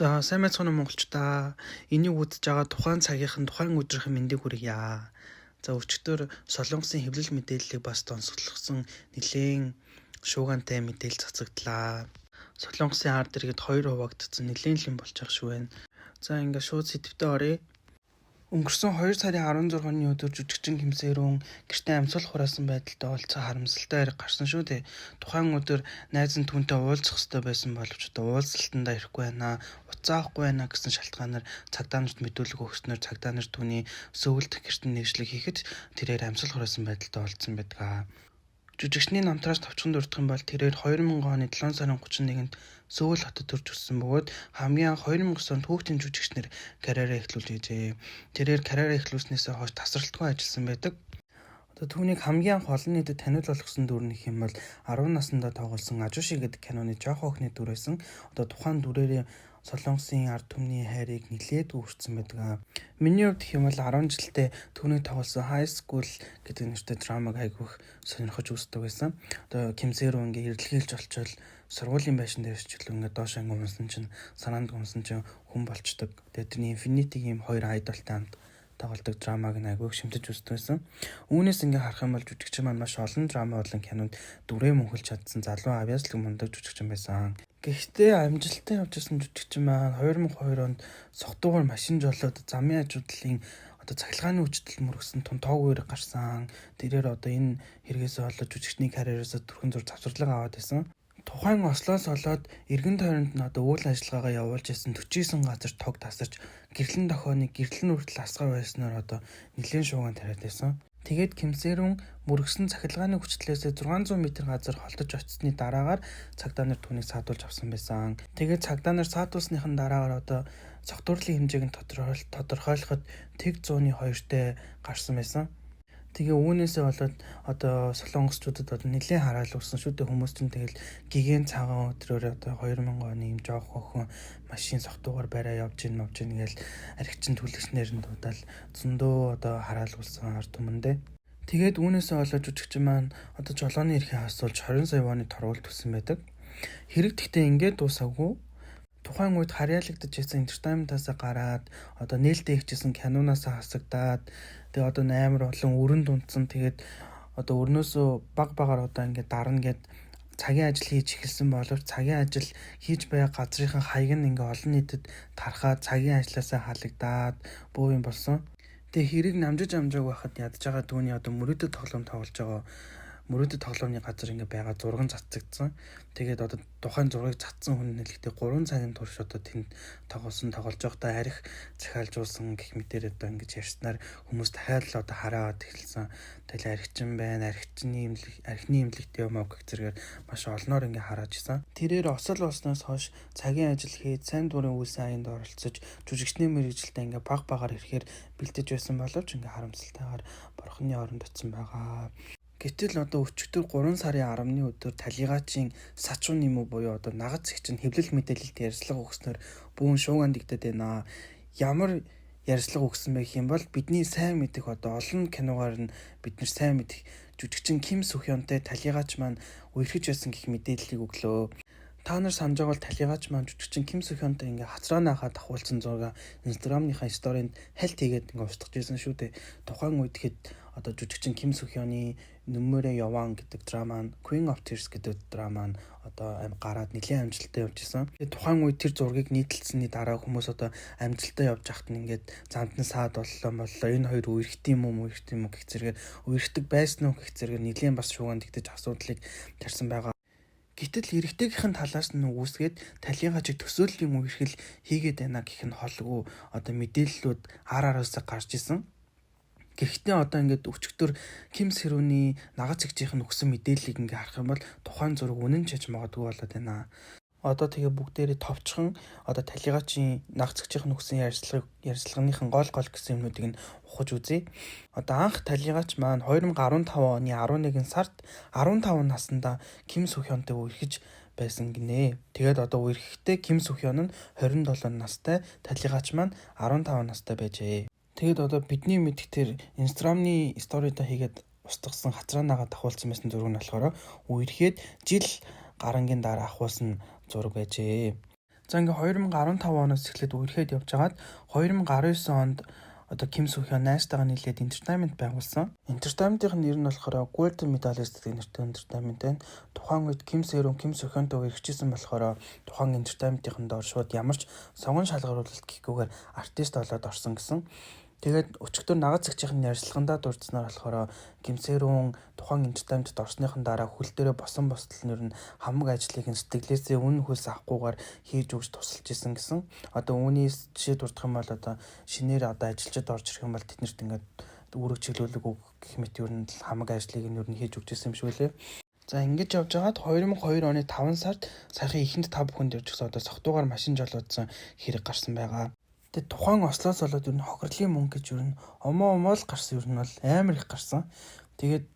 За сайн байцгаана уу монголчуудаа. Энийг үзэж байгаа тухайн цагийнхан тухайн өдрийнхэн мэндийг хүргье. За өчигдөр Солонгосын хэвлэл мэдээллийг бас тонцоглосон нэлээд шуугантай мэдээлэл цацагдлаа. Солонгосын ард иргэд 2 хуваагдсан нэлээд л юм болж байгаа шүү байна. За ингээд шууд сэдвтэ оръё. Өнгөрсөн 2 сарын 16-ны өдөр жүжигчин Кимсэрүүн гэртээ амьсгал хураасан байдалтай олцоо харамсалтай хэрэг гарсан шүү дээ. Тухайн өдөр найз нь түүнтэй уулзах ёстой байсан боловч одоо уулзалтандаа ирэхгүй байна. Уцаа авахгүй байна гэсэн шалтгаанаар цагдаа нарт мэдүүлэг өгснөөр цагдаа нар түүний сөүлдөх гэртэн нэвшлэг хийхэд тэрээр амьсгал хураасан байдалтай олдсон байдаг. Жүжигчний намтраас товчхон дурдах юм бол тэрээр 2000 оны 7 сарын 31-нд Сөүл хотод төрж өссөн бөгөөд хамгийн анх 2009 онд хүүхдийн жүжигчнэр карьераа эхлүүлж байжээ. Тэрээр карьераа эхлүүлснээсээ хойш тасралтгүй ажилласан байдаг. Одоо түүнийг хамгийн анх олон нийтэд танил болгосон дүр нь хэм бол 10 наснда тоглосон Ажуши гэдэг киноны жоох охины дүр байсан. Одоо тухайн дүрээрээ Солонгосын ард түмний хайрыг нэлээд өөрчсөн байдаг. Миний хувьд хэм бол 10 жилдээ түүний тоглосон High School гэдэг нэртэй драмаг айгүйх сонирхож үздэг байсан. Одоо Кимсэрүүн ингээ эрэлхийлж олчвол сургуулийн байшин дээрс ч л ингээ доош анги унсан чинь санаанд унсан чинь хүн болчдөг. Тэгээд тэрний Infinity-гийн 2 айдолтой хамт тоглодог драмаг нь айгүйх шимтэж үздэг байсан. Үүнээс ингээ харах юм бол жүжигчин маань маш олон драма болон кинонд дүрээ мөнхөлж чадсан залуу авьяаслаг мундаг жүжигчин байсан. Гэхдээ амжилттай явж ирсэн жүжигчин маань 2002 онд согтуугаар машин жолоод замын ажуудлын одоо цахилгааны үжидэл мөргсөн тонтоогүй хэрэг гарсан. Тэрээр одоо энэ хэрэгээс болоод жүжигчний карьераас төрхөн зур завсарлага аваад байсан. Тухайн Ослоос олоод эргэн тойронд нь одоо үйл ажиллагаагаа явуулж исэн 49 газар тог тасарч гэрлэн дохионыг гэрлэн хүртэл асгаа байснаар одоо нэлээд шууган тариад байсан. Тэгээд Кимсэрүүн мөргсөн цахилгааны хүчлээсээ 600 м газар холдож очсны дараагаар цагдаа нар түүнийг саадуулж авсан байсан. Тэгээд цагдаа нар саадуулсныхан дараагаар одоо цогтуурлын хэмжээг нь тодорхойлоход тэг 102-тэй гарсан байсан. Тэгээ үүнээсээ болоод одоо солонгосчуудад одоо нэлээд хараал өгсөн шүү дээ. Хүмүүс чинь тэгэл гигэн цагаан өдрөөр одоо 2000 оны юм жоох охин машин согтуугаар барай явж ийн гээл архичин түлхснээр нь дуудаал зөндөө одоо хараал өгсөн ард түмэндээ. Тэгээд үүнээсээ болоод жүжигчин маань одоо жолооны эрхээ асуулж 20 сая воны торгуулт өгсөн байдаг. Хэрэг тэгтээ ингээд дуусаагүй. Тухайн үед харьяалагдаж байсан entertainment-аас гараад одоо нээлттэй хийжсэн кинонаас хасагдаад тэгээ одоо амар олон өрөнд унтсан. Тэгээд одоо өрнөөсөө багаар одоо ингээд дарна гэд цагийн ажил хийж эхэлсэн боловч цагийн ажил хийж байгаа газрынхан хаяг нь ингээд олон нийтэд тархаад цагийн ажилласаа халагдаад буу юм болсон. Тэгээ хэрэг намжиж амжааг байхад ядж байгаа түүний одоо мөрөдөд тоглоом тоглож байгаа мөрөдөд тоглоомны газар ингээ байгаа зурган цацагдсан. Тэгээд одоо тухайн зургийг цацсан хүн нэлээдээ 3 цагийн турш одоо тэнд тоглож байхдаа арх захиалжуулсан гэх мэтээр одоо ингэж ярьснаар хүмүүс дахиад л одоо хараад эхэлсэн. Тэгэл архичин байна, архины имлэгтэй юм аа гэх зэрэгээр маш олноор ингээ хараад исэн. Тэрээр осол болсноос хойш цагийн ажил хийж сайн дурын үйл аянд оролцож жүжигчний мэргэжилтэд ингээ багаар ирэхээр бэлдэж байсан боловч ингээ харамсалтайгаар борхоны оронд очсон байгаа. Гэтэл одоо өчигдөр 3 сарын 10-ны өдөр талигаачийн сачуун нэмүү буюу одоо нагац зэгч нь хэвлэл мэдээлэлд ярьцлага өгснөөр бүүн шууган дэгдэд байна. Ямар ярьцлага өгсөн бэ гэх юм бол бидний сайн мэдих одоо олон киногаар нь бид нар сайн мэдих жүжигчин Ким Сухёнтэй талигаач маань үерхэж байсан гэх мэдээллийг өглөө. Та нар санаж байгаа бол талигаач маань жүжигчин Ким Сухёнтэй ингээ хацраа наахад ахуулсан зураг Instagram-ныхаа сторинд хальт хийгээд ингээ устгаж ирсэн шүү дээ. Тухайн үед хэд одоо жүжигчин Ким Сухёны Нүмерэ Яван гэдэг драма, Queen of Tears гэдэг драма нь одоо гараад нэлээд амжилттай явж исэн. Тэгээд тухайн үед тэр зургийг нийтлэлсэний дараа хүмүүс одоо амжилттай явж хахад нь ингээд замд нь саад боллоо. Энэ хоёр үерхт юм уу гэх зэрэгээр үерхдэг байсан уу гэх зэрэгээр нэлээд бас шууган дэгдэж асуудлыг тарьсан байгаа. Гэтэл эрэгтэйгийнхэн талаас нь үүсгээд талигаачийг төсөөллийн үерхэл хийгээд байна гэх нь холгүй одоо мэдээллүүд араас гарч исэн. Гэхдээ одоо ингээд өчигдөр Кимсэрүүний нагац зэгчийн өгсөн мэдээллийг ингээ харах юм бол тухайн зураг үнэн ч яж магадгүй болоод байна. Одоо тэгээ бүгдээрээ товчхон одоо талигаачийн нагац зэгчийн өгсөн ярьцлагынхын гол гэсэн юмнуудыг нь ухаж үзье. Одоо анх талигаач маань 2015 оны 11 сард 15 наснда Ким Сухёнтэй үерхэж байсан гинэ. Тэгээд одоо үерхэхдээ Ким Сухён нь 27 настай, талигаач маань 15 настай байжээ. Тэгээд одоо бидний мэдих тэр Instagram-ны сторидо хийгээд устгасан хацраа нагаад ахуулсан байсан зураг нь болохоор үерхэд жил гарангийн дараа ахуулсан зураг байжээ. За ингээ 2015 оноос эхлээд үерхэд явж байгаад 2019 онд одоо Ким Сухён найзтайгаа нийлээд entertainment байгуулсан. Entertainment-ийн нэр нь болохоор Golden Medalist гэдэг нэртэй entertainment байна. Тухайн үед Ким Сэрүүн Ким Сухёнтой үргэлжлэсэн болохоор тухайн entertainment-ийн доор шууд ямарч сонгон шалгаруулалт гэхгүйгээр артист болоод орсон гэсэн. Тэгээд өчигдөр нагад зэгчийн ярьцлагандаа дурдсанаар болохоор Ким Сэрүүн тухайн entertainment-д орсныхан дараа хөл дээрээ босон босдол нэр нь хамаг ажлыг нь сэтгэлээсээ үнэн хөлс авахгүйгээр хийж өгч тусалж исэн гэсэн. Одоо үүний жишээ дурдах юм бол одоо шинээр одоо ажилчид орж ирэх юм бол тэднэрт ингээд үүрэг чиглүүлэг өгөх гэх мэт ер нь хамаг ажлыг нь ер нь хийж өгч исэн юм шиг үлээ. За ингэж явж байгаад 2002 оны 5 сард саяхан ихэнд 5 хүнд явж гисэн одоо согтуугаар машин жолоодсон хэрэг гарсан байгаа. Тэгээд тухайн ослоос болоод ер нь хохирлын мөнгө гэж ер нь омоо л гарсан ер нь бол амар их гарсан. Тэгээд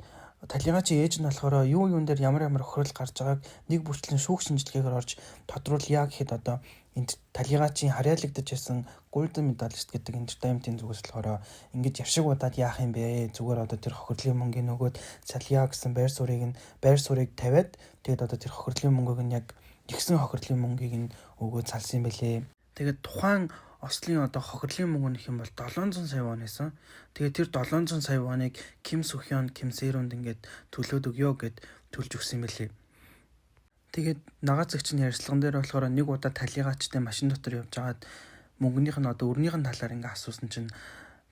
талигачийн ээж нь болохоор юун дээр ямар хохирол гарч байгааг нэг бүрчлэн шүүх шинжилгээгээр орж тодруулъя гэхэд одоо энд талигачийн харьяалагдаж байсан Golden Medalist гэдэг entertainment-ийн зүгээс болохоор ингэж явшиг удаад яах юм бэ? Зүгээр одоо тэр хохирлын мөнгөний нөгөөд салъя гэсэн байр суурийг тавиад тэгээд одоо тэр хохирлын мөнгөг нь яг ихсэн хохирлын мөнгийг нь өгөөд салсан юм байлээ. Тэгээд тухайн Ослын одоо хохирлын мөнгө нөх юм бол 700 сая вон байсан. Тэгээд тэр 700 сая воныг Ким Сухён, Ким Сэрүүнд ингээд төлөөд өгөө гэд төлж өгсөн юм байлээ. Тэгээд нагад зэгчийн ярьцлаган дээр болохоор нэг удаа талигачтай машин дотор явж байгаад мөнгөнийх нь одоо өрнийх нь талаар ингээд асуусан чинь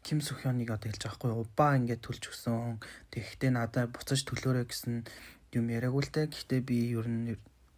Ким Сухёныг одоо хэлж байгаа хгүй убаа ингээд төлж өгсөн. Тэгэхдээ надад буцаж төлөөрэй гэсэн юм яриаг үлдээ. Гэхдээ би ер нь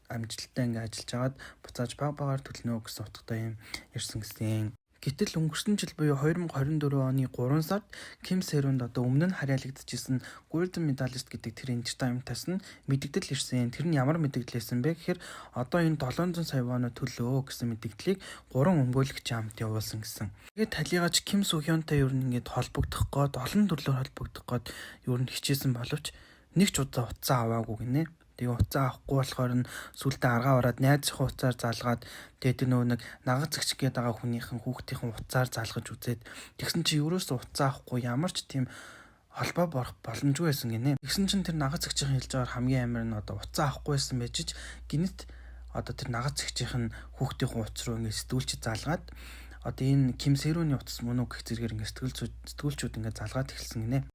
амжилттай ингээд ажиллаж байгаад буцааж багаар төлнө гэсэн утгатай юм ярьсан гэсэн. Гэтэл өнгөрсөн жил буюу 2024 оны 3 сард Ким Сэрүүнд одоо өмнө нь харьяалагдчихсэн Golden Medalist гэдэг тэр entertainment-аас нь мэдэгдэл ирсэн. Тэр нь ямар мэдэгдлээсэн бэ гэхээр одоо энэ 700 сая вон төлөө гэсэн мэдэгдлийг 3 өмгөөлөгч хамт явуулсан гэсэн. Тэгээд талигаач Ким Сухёнтой ер нь ингээд холбогдох гээд олон төрлөөр холбогдох гээд ер нь хичээсэн боловч нэг ч удаа утсаа аваагүй гинэ. Тэгээ уцаа авахгүй болохоор нь сүлдээ аргаа ороод найз зах уцаар залгаад тэгээд нэг нагад зэгч гээд байгаа хүнийхэн хүүхдийнхэн уцаар залгаж үзээд тэгсэн чи ерөөсөө уцаа авахгүй ямар ч тийм холбоо борох боломжгүй байсан гинэ. Тэгсэн чин тэр нагад зэгчийн хэлж байгаа хамгийн амар нь одоо уцаа авахгүй байсан байж ч гинэт одоо тэр нагад зэгчийн хүүхдийнхэн уц руу ингэ сэтгүүлч залгаад одоо энэ Ким Сэрүүний утас мөн үү гэх зэрэгээр ингэ сэтгүүлчүүд ингэ залгаад эхэлсэн гинэ.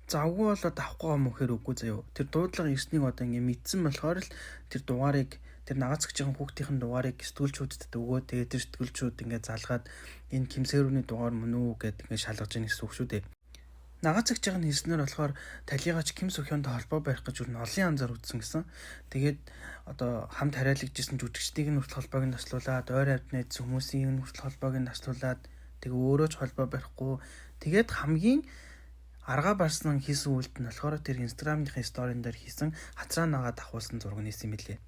За үгүй болоод авахгүй юм гэхээр үгүй заяо. Тэр дуудлага ирснийг одоо ингэ мэдсэн болохоор л тэр дугаарыг тэр нагад зэгчийн хүүхдийн дугаарыг сэтгүүлчүүдэд өгөө. Тэгээд тэр сэтгүүлчүүд ингэ залгаад энэ Ким Сэрүүний дугаар мөн үү гэд ингэ шалгаж ийн гэсэн үг шүү дээ. Нагад зэгчийн хэлснээр болохоор талигаач Ким Сухёнтой холбоо барих гэж юу олон янзаар үзсэн гэсэн. Тэгээд одоо хамт харьяалагдчихсэн жүжигчдийг нь хүртэл холбоог нь таслуулаад, ойр авд найз хүмүүсийн нь хүртэл холбоог нь таслуулаад тэгээ өөрөө ч холбоо барихгүй. Тэгээд хамгийн арга барсан хийсэн үйлдэл нь болохоор тэр Instagram-ийн сторин дээр хийсэн хацраа нагаад авахулсан зураг нээсэн мэлээ.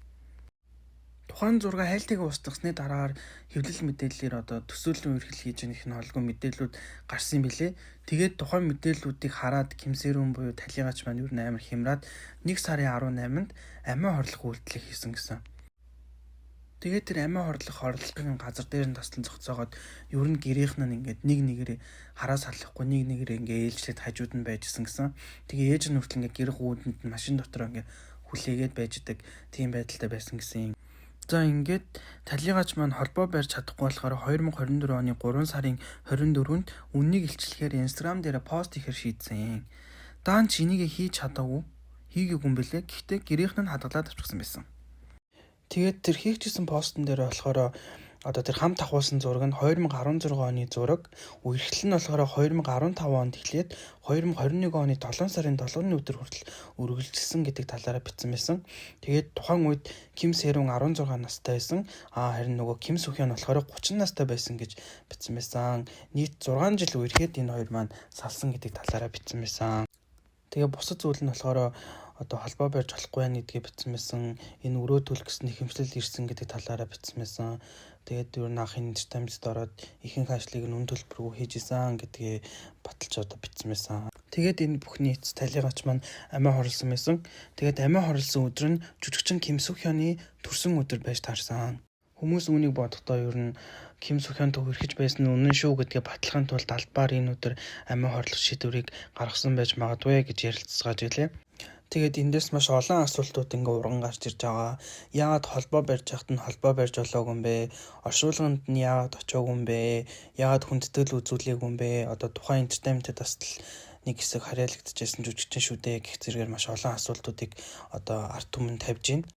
Тухайн зураг хайлтыг устгасны дараагаар хэвлэл мэдээллээр одоо төсөөллийн үерхэл хийж байгаа их холгүй мэдээллүүд гарсан билээ. Тэгээд тухайн мэдээллүүдийг хараад Ким Сэрүүн буюу талигаач маань юу амар хямраад 1 сарын 18-нд амиа хорлох үйлдэл хийсэн гэсэн. Тэгээд тэр амиа хорлохын газар дээр нь таслан зогцоогоод ер нь гэрийнх нь ингээд нэг нэгээрээ хараа салахгүй нэг нэгээрээ ингээд ээлжлээд хажууд нь байжсэн гэсэн. Тэгээ ээж нь хүртэл ингээд гэрх үүдэнд нь машин дотор ингээд хүлээгээд байждаг тийм байдалтай байсан гэсэн. За ингээд талигаач маань холбоо барьж чадахгүй болохоор 2024 оны 3 сарын 24-нд үннийг илчлэхээр Instagram дээр пост хийхээр шийдсэн. Даан ч энийг хийж чадаагүй хийгээгүй юм бэлээ. Гэхдээ гэрийнх нь хадгалаад авчихсан байсан. Тэгээд тэр хийгчсэн постн дээр болохоор одоо тэр хамт авахулсан зураг нь 2016 оны зураг. Үерхэл нь болохоор 2015 онд эхлээд 2021 оны 7 сарын 7-ны өдөр хүртэл үргэлжилсэн гэдэг талаараа бичсэн байсан. Тэгээд тухайн үед Ким Сэрүүн 16 настай байсан. Харин нөгөө Ким Сухён болохоор 30 настай байсан гэж бичсэн байсан. Нийт 6 жил үерхэд энэ хоёр маань салсан гэдэг талаараа бичсэн байсан. Тэгээ бусад зүйл нь болохоор одоо холбоо барьж болохгүй байх гэдгийг бичсэн байсан. Энэ өрөө төл гэсэн ихэмжлэл ирсэн гэдэг талаараа бичсэн байсан. Тэгээд ер нь анхны entertainment-д ороод ихэнх ажлыг нь үн төлбөргүй хийж исэн гэдгээ баталж одоо бичсэн байсан. Тэгээд энэ бүхний эцэс талигаач маань амиа хорлсон байсан. Тэгээд амиа хорлсон өдөр нь жүжигчин Ким Сухёны төрсөн өдөр байж таарсан. Хүмүүс үүнийг бодохдоо ер нь Ким Сухёнтой хүрхэж байсан нь үнэн шүү гэдгээ батлахын тулд албаар энэ өдөр амиа хорлох шийдвэрийг гаргасан байж магадгүй гэж ярилцгааж байлаа. Тэгээд эндээс маш олон асуултууд ингээ урган гарч ирж байгаа. Яагаад холбоо барьж яхад нь холбоо барьж болоогүй юм бэ? Оршуулганд нь яагаад очоогүй юм бэ? Яагаад хүндэтгэл үзүүлээгүй юм бэ? Одоо тухайн entertainment-д бас нэг хэсэг харьяалагдчихсан жүжигчин шүү дээ гэх зэрэгээр маш олон асуултуудыг одоо ард түмэнд тавьж байна.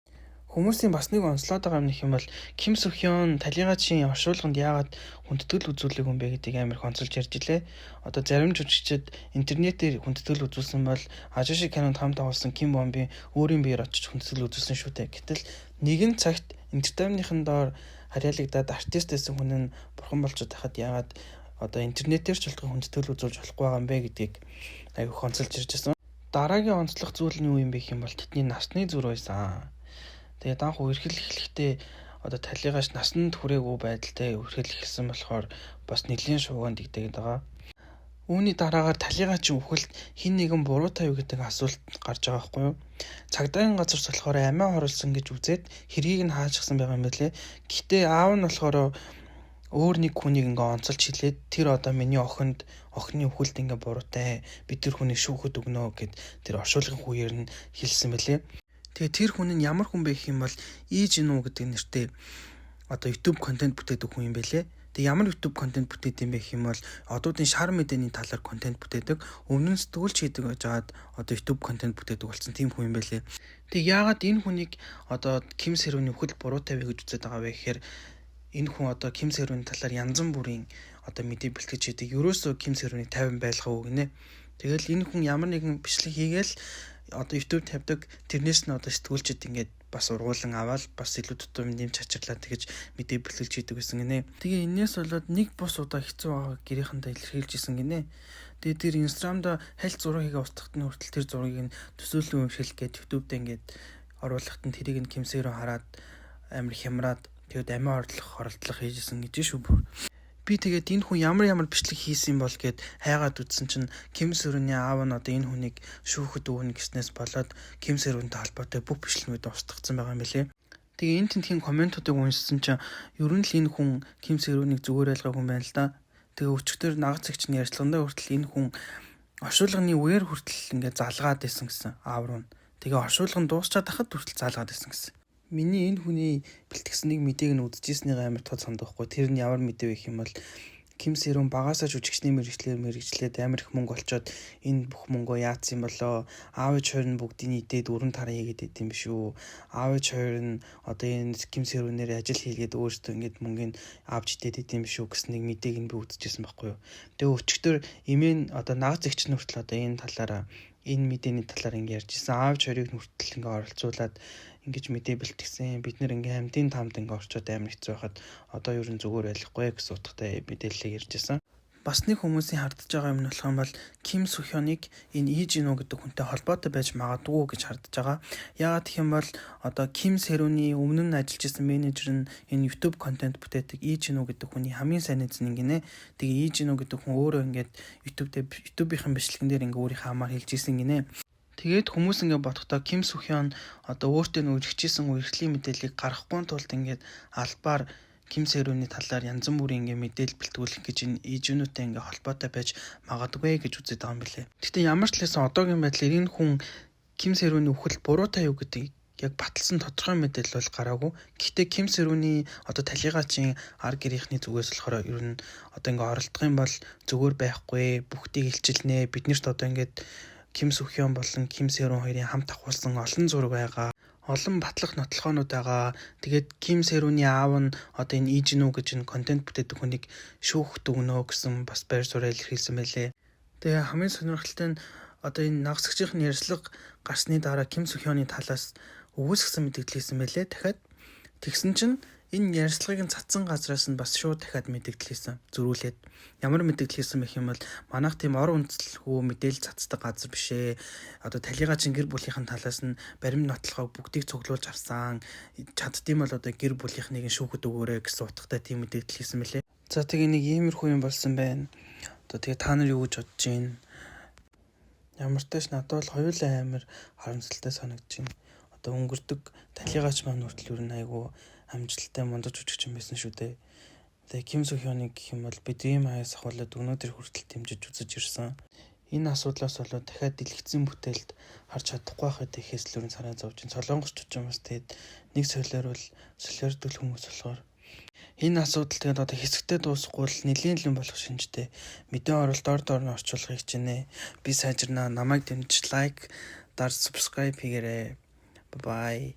Хүмүүсийн бас нэг онцлоод байгаа юм нэх юм бол Ким Сохён талигачийн оршуулганд яагаад хүндэтгэл үзүүлэх юм бэ гэдгийг амар их онцолж ярьж илээ. Одоо зарим жүжигчид интернетээр хүндэтгэл үзүүлсэн бол Ажиши кинонд хамт агуулсан Ким Бомбын өөрийн биеэр очиж хүндэтгэл үзүүлсэн шүү дээ. Гэтэл нэгэн цагт entertainment-ийн доор харьяалагдаад артист байсан хүн нь бурхан болчиход байхад яагаад одоо интернетээр ч болтгоо хүндэтгэл үзүүлж болохгүй байгаа юм бэ гэдгийг аяг их онцолж ирж байсан. Дараагийн онцлог зүйл нь юу юм бэ гэх юм бол тэдний насны зүр байсан. Тэгээд анх үерхэл эхлэхдээ одоо талигаш насанд хүрээгүй байдалтай үерхэл эхэлсэн болохоор бас нэлийн шууганд дэгдээд байгаа. Үүний дараагаар талигачийн үхэлд хин нэгэн буруутай юу гэдэг асуулт гарч байгаа байхгүй юу? Цагдаагийн газар болохоор амиа хорлсон гэж үзээд хэргийг нь хаачихсан байгаа юм билээ. Гэхдээ аав нь болохоор өөр нэг хүнийг ингээ онцолж хэлээд тэр одоо миний охины үхэлд ингээ буруутай бид тэр хүнийг шүүхэд өгнө гэд тэр оршуулгын хүүгээр нь хэлсэн билээ. Тэгээ тэр хүн нь ямар хүн бэ гэх юм бол Ижинүү гэдэг нэртэй одоо YouTube контент бүтээдэг хүн юм байлээ. Тэгээ ямар YouTube контент бүтээдэг юм бэ гэх юм бол одуудын шар мэдээний талаар контент бүтээдэг, өмнө нь сэтгүүлч хийдэг байжгаад одоо YouTube контент бүтээдэг болсон тийм хүн юм байлээ. Тэгээ яагаад энэ хүнийг одоо Ким Сэрүүний үхэл буруутай вэ гэж үздэг байгаа вэ гэхээр энэ хүн одоо Ким Сэрүүний талаар янз бүрийн одоо мэдээ бэлтгэж хийдэг. Ерөөсөө Ким Сэрүүний 50 байлгаа үгнэ. Тэгэл энэ хүн ямар нэгэн бичлэг хийгээл одоо YouTube тавьдаг, тэрнээс нь одоо сэтгүүлчид ингээд бас ургуулan аваад бас илүү дутуу нэмж чачирлаа тэгэж мэдээ бэлгэлж хийдэг гэсэн гинэ. Тэгээ энэс болоод нэг бус удаа хэцүү байгааг гэрийнхэнтэй илэрхийлж исэн гинэ. Тэгээ тэр Instagram-да хальт зураг хийгээ устгахтны хүртэл тэр зургийг нь төсөөллийн өмшил гээд YouTube-д ингээд оруулахад нь тэрийг нь Ким Сэрүүн хараад амар хямраад тэгээд амиа хордлох хийжсэн гэж шүү бүр. Би тэгээд энэ хүн ямар бичлэг хийсэн бол гэд хайгаад үзсэн чинь Ким Сэрүүний аав нь одоо энэ хүнийг шүүхэд өгнө гэснээс болоод Ким Сэрүүнтэй холбоотой бүх бичлэгүүд устгагдсан байгаа юм билээ. Тэгээ энэ тентхийн комментуудыг уншсан чинь ер нь л энэ хүн Ким Сэрүүнийг зүгээр ойлгоогүй юм байна л да. Тэгээ өчигдөр нагц эгч нь ярьцлагандаа хүртэл энэ хүн оршуулганы үеэр хүртэл ингээд залгаад байсан гэсэн аав руу. Тэгээ оршуулган дуусчаад хахад хүртэл залгаад байсан гэсэн. Миний энэ хүний бэлтгэсэн нэг мэдээг нь үзчихснийгээ амар тод сандахгүй. Тэр нь ямар мэдээ вэ гэх юм бол Ким Сэрүүн багасаа жүжигчний мэргэжлээд амар их мөнгө олцоод энэ бүх мөнгөө яатсан болоо. Аав ээж хоёр нь бүгдийн нийтээд өрн таран хийгээд идэв юм биш үү? Аав ээж хоёр нь одоо энэ Ким Сэрүүнээр ажил хийгээд өөрсдөө ингэж мөнгөнд авч идээд идэв юм биш үү гэсэн нэг мэдээг нь би үзчихсэн байхгүй юу. Тэгээ өчигдөр эмээ одоо нагц эгч нь хүртэл одоо энэ талаараа энэ мэдээний талаар ингэ ярьж исэн. Аав ээж хоёрыг хүртэл ингэ оролцуулаад ингэж мэдээ бэлтгэсэн. Бид нэр ингээм хамтын таамд ингээ орчоод амар хэцүү байхад одоо ер нь зүгээр байхгүй гэсэн утгатай мэдээлэл ярьж байсан. Бас нэг хүмүүсийн хардж байгаа юм нь болох юм бол Ким Сохёныг энэ Ижинүү гэдэг хүнтэй холбоотой байж магадгүй гэж хардж байгаа. Яагаад гэх юм бол одоо Ким Сэрүүний өмнө нь ажиллаж исэн менежер нь энэ YouTube контент бүтээдэг Ижинүү гэдэг хүний хамгийн сайн эзэн гинэ. Тэгээ Ижинүү гэдэг хүн өөрөө ингээд YouTube-ийн бичлэгэн дээр ингээ өөрийнхөө амаар хэлж исэн гинэ. Тэгээд хүмүүс ингээд бодохдоо Ким Сохён одоо өөртөө үргэлжчихсэн үерхлийн мэдээллийг гаргахгүй тулд ингээд албаар Ким Сэрүүний талаар янз бүрийн ингээ мэдээлэл бэлтгүүлэх гэж энэ Ижинүүтэй ингээ холбоотой байж магадгүй гэж үздэг юм билээ. Гэхдээ ямар ч л хэсэн одоогийн байдлаар энэ хүн Ким Сэрүүний үхэл буруутай юу гэдэг яг баталсан тодорхой мэдээлэл бол гараагүй. Гэхдээ Ким Сэрүүний одоо талигачийн ар гэрийнхний зүгээс болохоор ер нь одоо ингээ оролдох юм бол зүгээр байхгүй, бүгдийг илчилнэ. Биднэрт одоо ингээд Ким Сохён болон Ким Сэрүүн хоёрын хамт авахулсан олон зураг байгаа. Олон батлах нотлохоонууд байгаа. Тэгээд Ким Сэрүүний аав нь одоо энэ Ижинүү гэж энэ контент бүтээдэг хүнийг шүүхт өгнө гэсэн бас байр суурь илэрхийлсэн байлээ. Тэгээ хамгийн сонирхолтой нь одоо энэ нагсагчийн ярьслага гарсны дараа Ким Сохёны талаас өгөөсгсөн мэдээлэл хийсэн байлээ. Дахиад тэгсэн чинь энэ ярьслагыг цацсан газраас нь бас шууд дахиад мэдээлэл хийсэн. Зөрүүлээд ямар мэдээлэл хийсэн бэх юм бол манайх тийм ор үндэслэхүү мэдээлэл цацдаг газар биш ээ. Одоо талигачийн гэр бүлийнхэн талаас нь баримт нотлохоо бүгдийг цуглуулж авсан. Чаддсан бол одоо гэр бүлийнхнийг шүүхэд өгөөрэй гэсэн утгатай тийм мэдээлэл хийсэн мэлээ. За тэгээ нэг иймэрхүү юм болсон байна. Одоо тэгээ та нар юу гэж бодож байна? Ямар ч тааш надад бол хоёулаа амар харамсалтай санагдаж байна. Одоо өнгөрдөг талигач маань хүртэл юу айгу амжилттай мундаж жүжигчин байсан шүү дээ. Тэгээ Ким Сохёныг гэх юм бол бид ийм хаяас ахуулаад өнөөдөр хүртэл дэмжиж үзэж ирсэн. Энэ асуудлаас болоод дахиад дэлгэцэн бүтээлд харж чадахгүй байхад ихээс л өрн санаа зовж ин солонгосч учраас тэгээд нэг солиордол хүмүүс болохоор энэ асуудал тэгээд одоо хэсэгтээ дуусахгүй л нэлийн лүн болох шинжтэй мэдээ оролт дор нь орчуулгыг хичнээн. Би сайжирнаа. Намайг дэмжиж лайк, subscribe хийгээрэй. Bye bye.